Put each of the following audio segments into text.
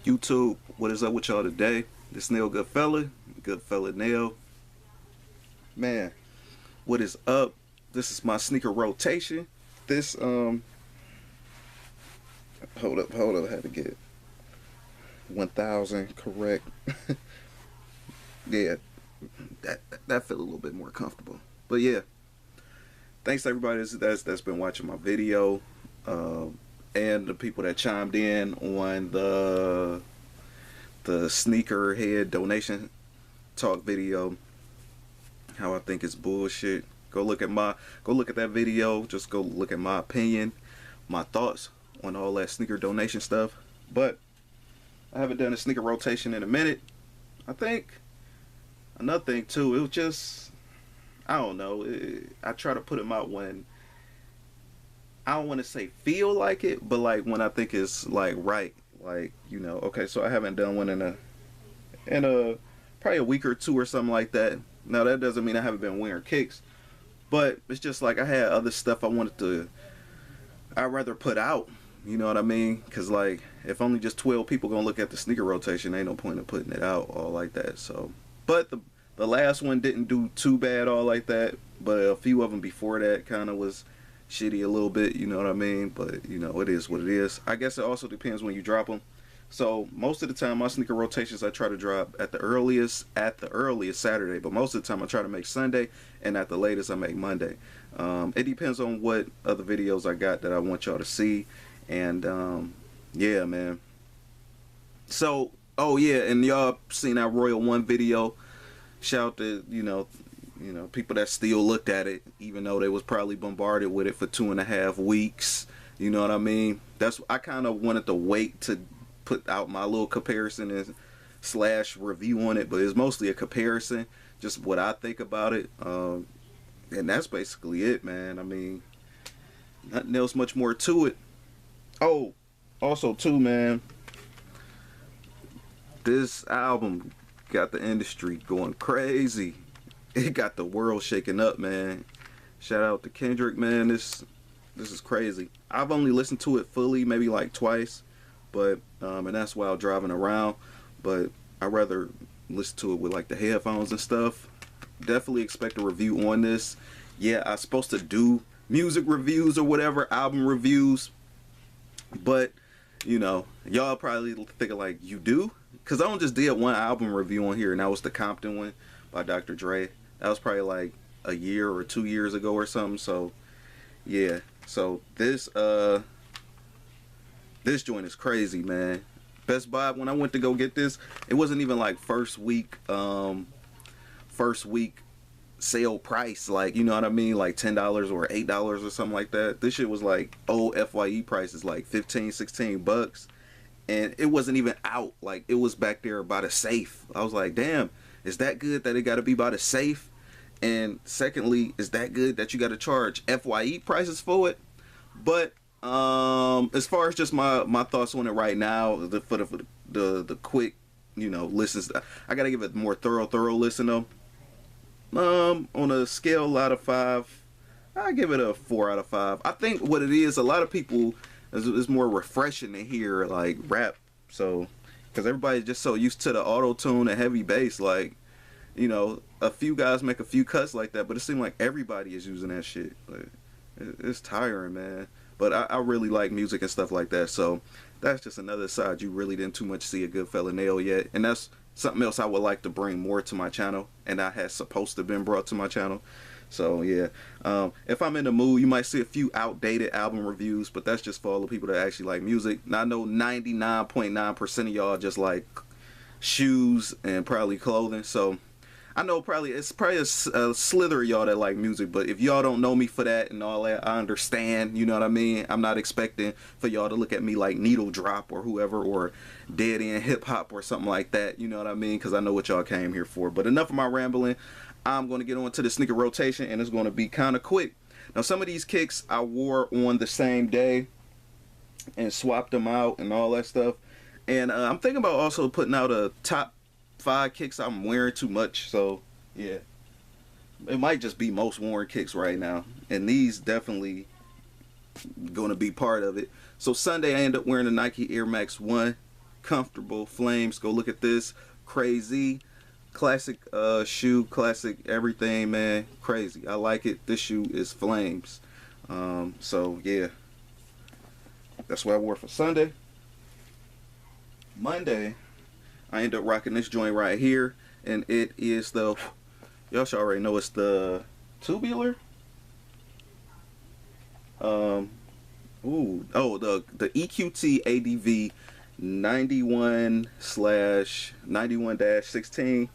YouTube, what is up with y'all today? This Nail Goodfella Nail. Man, what is up? This is my sneaker rotation. This hold up, I had to get 1,000 correct. Yeah, that felt a little bit more comfortable. But yeah, thanks to everybody that's been watching my video, and the people that chimed in on the sneaker head donation talk video. How I think it's bullshit. Go look at that video. Just go look at my opinion, my thoughts on all that sneaker donation stuff. But I haven't done a sneaker rotation in a minute. I think another thing too, it was just, I don't know, I try to put them out when I don't want to say feel like it, but like when I think it's like right, like, you know. Okay, so I haven't done one in a probably a week or two or something like that. Now that doesn't mean I haven't been wearing kicks, but it's just like I had other stuff I'd rather put out, you know what I mean? Because like if only just 12 people gonna look at the sneaker rotation, ain't no point in putting it out all like that. So, but the last one didn't do too bad all like that, but a few of them before that kind of was shitty a little bit, you know what I mean? But you know, it is what it is. I guess it also depends when you drop them. So most of the time my sneaker rotations I try to drop at the earliest Saturday, but most of the time I try to make Sunday, and at the latest I make Monday. It depends on what other videos I got that I want y'all to see. And yeah, man. So, oh yeah, and y'all seen that Royal One video. Shout out to, you know, people that still looked at it, even though they was probably bombarded with it for 2.5 weeks. You know what I mean? I kind of wanted to wait to put out my little comparison and slash review on it, but it's mostly a comparison, just what I think about it. And that's basically it, man. I mean, nothing else much more to it. Oh, also too, man, this album got the industry going crazy. It got the world shaking up, man. Shout out to Kendrick, man. This is crazy. I've only listened to it fully maybe like twice, but and that's while driving around. But I'd rather listen to it with like the headphones and stuff. Definitely expect a review on this. Yeah, I'm supposed to do music reviews or whatever, album reviews, but you know, y'all probably thinking like, you do? Because I don't just did one album review on here, and that was the Compton one by Dr. Dre. That was probably like a year or 2 years ago or something. So yeah, so this joint is crazy, man. Best Buy, when I went to go get this, it wasn't even like first week sale price, like, you know what I mean, like $10 or $8 or something like that. This shit was like old FYE prices, like 15-16 bucks, and it wasn't even out. Like, it was back there by the safe. I was like, damn, is that good that it got to be by the safe? And secondly, is that good that you got to charge FYE prices for it? But as far as just my thoughts on it right now, for the quick, you know, listens, I gotta give it more thorough listen though. On a scale out of 5, I give it a 4 out of 5. I think what it is, a lot of people is more refreshing to hear like rap, so because everybody's just so used to the auto tune and heavy bass, like, you know, a few guys make a few cuts like that, but it seems like everybody is using that shit. Like, it's tiring, man. But I really like music and stuff like that, so that's just another side you really didn't too much see a Goodfella Nail yet, and that's something else I would like to bring more to my channel, and I had supposed to have been brought to my channel. So yeah, if I'm in the mood, you might see a few outdated album reviews, but that's just for all the people that actually like music. Now I know 99.9% of y'all just like shoes and probably clothing, so I know it's probably a slither of y'all that like music, but if y'all don't know me for that and all that, I understand, you know what I mean? I'm not expecting for y'all to look at me like Needle Drop or whoever, or Dead End Hip Hop or something like that, you know what I mean? Because I know what y'all came here for. But enough of my rambling. I'm going to get on to the sneaker rotation, and it's going to be kind of quick. Now, some of these kicks I wore on the same day and swapped them out and all that stuff. And I'm thinking about also putting out a top 5 kicks I'm wearing too much. So yeah, it might just be most worn kicks right now, and these definitely gonna be part of it. So Sunday I ended up wearing the Nike Air Max 1. comfortable. Flames, go look at this. Crazy. Classic shoe, classic everything, man. Crazy. I like it. This shoe is Flames. So yeah, that's what I wore for Sunday. Monday, I end up rocking this joint right here, and it is the, y'all should already know, it's the Tubular. The EQT ADV 91/91-16.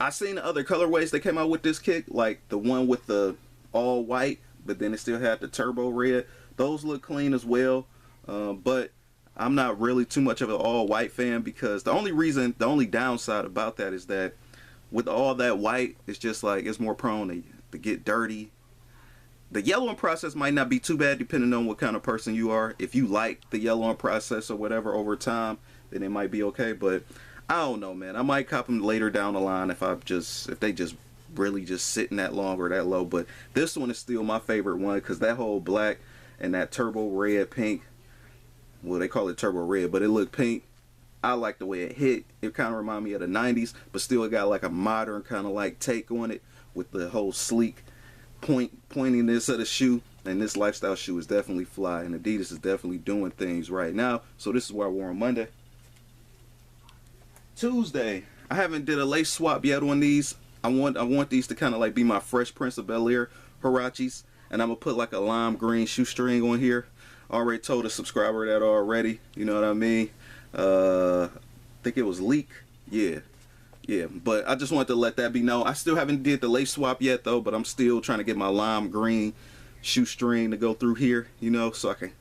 I seen the other colorways that came out with this kick, like the one with the all white, but then it still had the turbo red. Those look clean as well, but I'm not really too much of an all white fan, because the only downside about that is that with all that white, it's just like it's more prone to get dirty. The yellowing process might not be too bad depending on what kind of person you are. If you like the yellowing process or whatever over time, then it might be okay. But I don't know, man. I might cop them later down the line if they just really just sitting that long or that low. But this one is still my favorite one, because that whole black and that turbo red pink, well, they call it turbo red, but it looked pink. I like the way it hit. It kind of reminded me of the 90s, but still it got like a modern kind of like take on it with the whole sleek pointiness of the shoe. And this lifestyle shoe is definitely fly, and Adidas is definitely doing things right now. So this is what I wore on Monday. Tuesday, I haven't did a lace swap yet on these. I want these to kind of like be my Fresh Prince of Bel-Air Huaraches, and I'm gonna put like a lime green shoestring on here. Already told a subscriber that already, you know what I mean. I think it was Leak. Yeah, but I just wanted to let that be known. I still haven't did the lace swap yet though, but I'm still trying to get my lime green shoestring to go through here, you know, so I can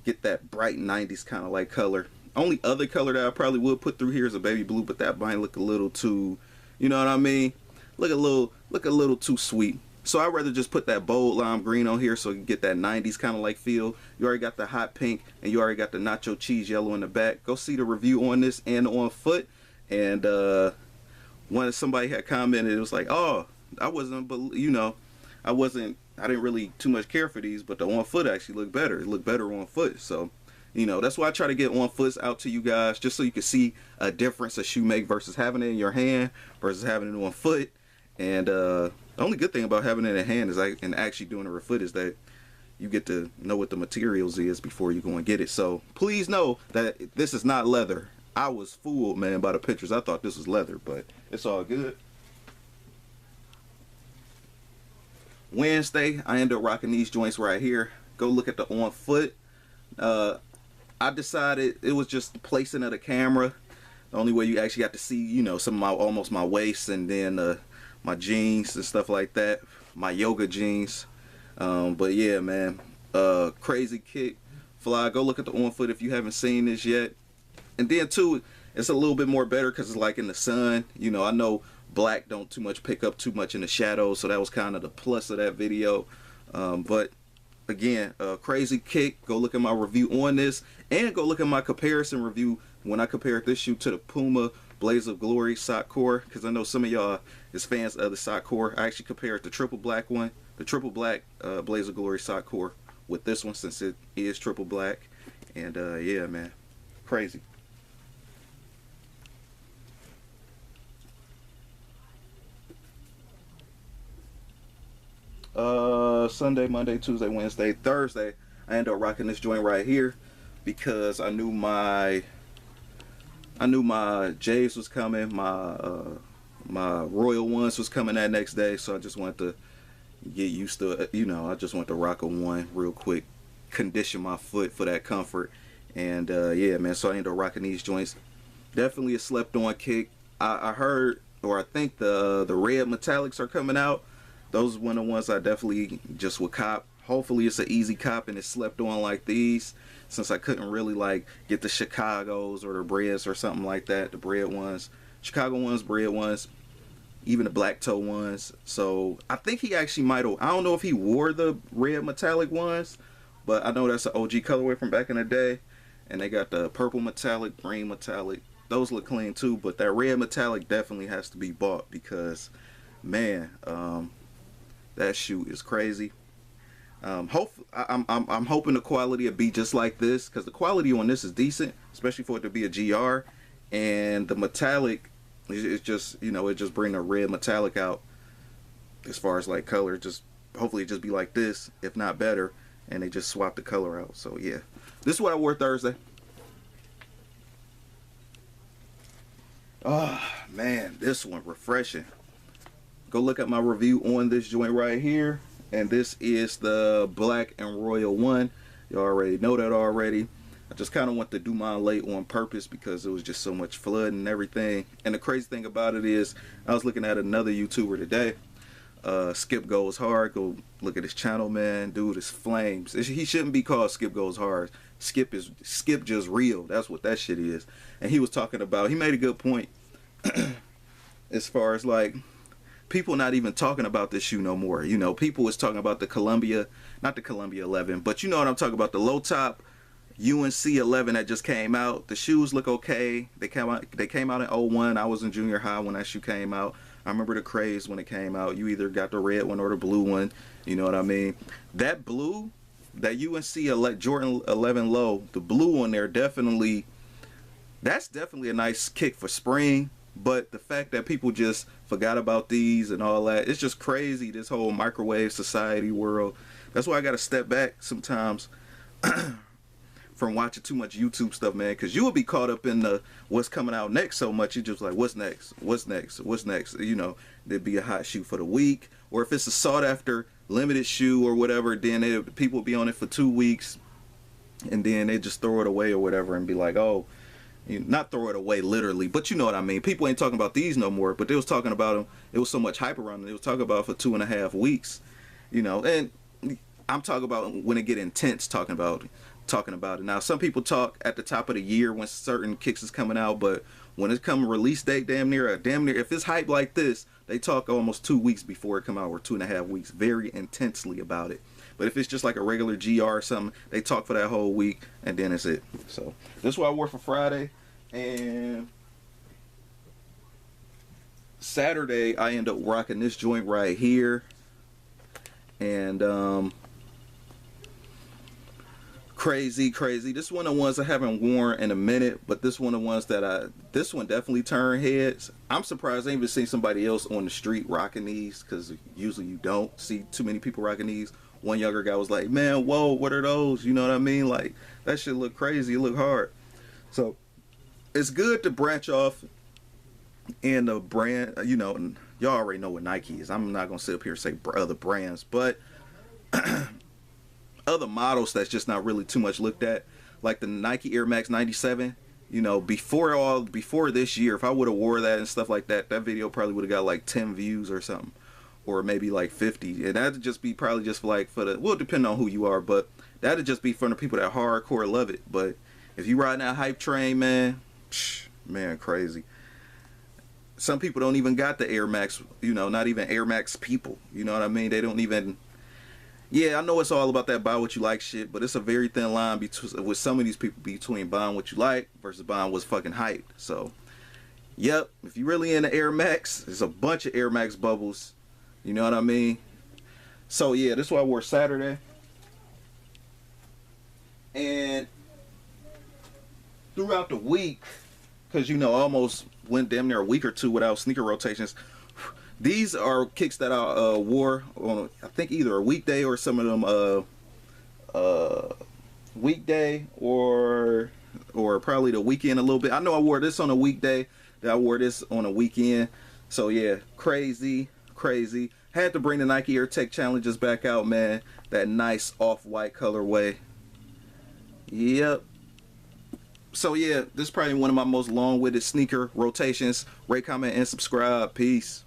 get that bright 90s kind of like color. Only other color that I probably would put through here is a baby blue, but that might look a little too, you know what I mean, look a little too sweet. So I'd rather just put that bold lime green on here so you get that 90s kind of like feel. You already got the hot pink, and you already got the nacho cheese yellow in the back. Go see the review on this and on foot. And when somebody had commented, it was like, oh, I didn't really too much care for these, but the on foot actually looked better. It looked better on foot. So, you know, that's why I try to get on foots out to you guys, just so you can see a difference a shoe make versus having it in your hand versus having it on foot. And the only good thing about having it in hand and actually doing it on foot is that you get to know what the materials is before you go and get it. So please know that this is not leather. I was fooled, man, by the pictures. I thought this was leather, but it's all good. Wednesday, I ended up rocking these joints right here. Go look at the on foot. I decided it was just the placing of the camera. The only way you actually got to see, you know, some of almost my waist, and then my jeans and stuff like that, my yoga jeans. But yeah, man, crazy kick, fly. Go look at the on foot if you haven't seen this yet. And then too, it's a little bit more better because it's like in the sun. You know, I know black don't too much pick up too much in the shadows, so that was kind of the plus of that video. But again, crazy kick. Go look at my review on this, and go look at my comparison review when I compared this shoe to the Puma Blaze of Glory sock core, because I know some of y'all is fans of the sock core. I actually compared the triple black one, the triple black Blaze of Glory sock core, with this one, since it is triple black. And yeah, man, crazy. Sunday, Monday, Tuesday, Wednesday, Thursday, I ended up rocking this joint right here because I knew my Jays was coming, my Royal Ones was coming that next day, so I just wanted to get used to it. You know, I just wanted to rock a one real quick, condition my foot for that comfort. And yeah, man, so I ended up rocking these joints. Definitely a slept on kick. I heard, or I think the red metallics are coming out. Those are one of the ones I definitely just would cop. Hopefully it's an easy cop and it's slept on like these, since I couldn't really like get the Chicagos or the Breds or something like that, the Bred ones, Chicago ones, Bred ones, even the black toe ones. So I think he actually might have, I don't know if he wore the red metallic ones, but I know that's an OG colorway from back in the day. And they got the purple metallic, green metallic. Those look clean too, but that red metallic definitely has to be bought because, man, that shoe is crazy. I'm hoping the quality will be just like this, because the quality on this is decent, especially for it to be a GR, and the metallic, it's just, you know, it just bring a red metallic out as far as like color. Just hopefully it just be like this, if not better, and they just swap the color out. So yeah, this is what I wore Thursday. Oh man, this one refreshing. Go look at my review on this joint right here. And this is the Black and Royal one. You already know that already. I just kind of want to do mine late on purpose because it was just so much flood and everything. And the crazy thing about it is, I was looking at another YouTuber today. Skip Goes Hard. Go look at his channel, man. Dude is flames. He shouldn't be called Skip Goes Hard. Skip just real. That's what that shit is. And he was talking about, he made a good point as far as like, people not even talking about this shoe no more. You know, people was talking about the Columbia, not the Columbia 11, but you know what I'm talking about, the low top UNC 11 that just came out. The shoes look okay. They came out in 01. I was in junior high when that shoe came out. I remember the craze when it came out. You either got the red one or the blue one. You know what I mean? That blue, that UNC Jordan 11 low, the blue on there definitely, that's definitely a nice kick for spring. But the fact that people just forgot about these and all that, it's just crazy, this whole microwave society world. That's why I got to step back sometimes from watching too much YouTube stuff, man, because you will be caught up in the what's coming out next so much. You just like, what's next? What's next? What's next? You know, there'd be a hot shoe for the week, or if it's a sought after limited shoe or whatever, then people will be on it for 2 weeks, and then they just throw it away or whatever and be like, oh, not throw it away literally, but you know what I mean. People ain't talking about these no more, but they was talking about them. It was so much hype around them. They was talking about it for 2.5 weeks, you know. And I'm talking about when it get intense talking about it. Now, some people talk at the top of the year when certain kicks is coming out, but when it come release date, damn near, if it's hype like this, they talk almost 2 weeks before it come out, or 2.5 weeks, very intensely about it. But if it's just like a regular GR or something, they talk for that whole week, and then it's it. So this is what I wore for Friday. And Saturday, I end up rocking this joint right here. And crazy. This is one of the ones I haven't worn in a minute, but this one of the ones that this one definitely turned heads. I'm surprised I ain't even seen somebody else on the street rocking these, because usually you don't see too many people rocking these. One younger guy was like, man, whoa, what are those? You know what I mean? Like, that shit look crazy. It look hard. So it's good to branch off in the brand. You know, y'all already know what Nike is. I'm not going to sit up here and say other brands, but other models that's just not really too much looked at, like the Nike Air Max 97. You know, before this year, if I would have wore that and stuff like that, that video probably would have got like 10 views or something, or maybe like 50, and that'd just be probably just like for the, well, depending on who you are, but that'd just be for the people that hardcore love it. But if you riding that hype train, man, man, crazy. Some people don't even got the Air Max, you know, not even Air Max people, you know what I mean? They don't even, yeah, I know it's all about that buy what you like shit, but it's a very thin line with some of these people between buying what you like versus buying what's fucking hyped. So, yep, if you really into Air Max, there's a bunch of Air Max bubbles. You know what I mean? So yeah, this is what I wore Saturday. And throughout the week, because you know, I almost went damn near a week or two without sneaker rotations. These are kicks that I wore on, I think, either a weekday or some of them weekday or probably the weekend a little bit. I know I wore this on a weekday, that I wore this on a weekend. So yeah, crazy. Had to bring the Nike Air Tech Challenges back out, man. That nice off-white colorway. Yep. So yeah, this is probably one of my most long-winded sneaker rotations. Rate, comment, and subscribe. Peace.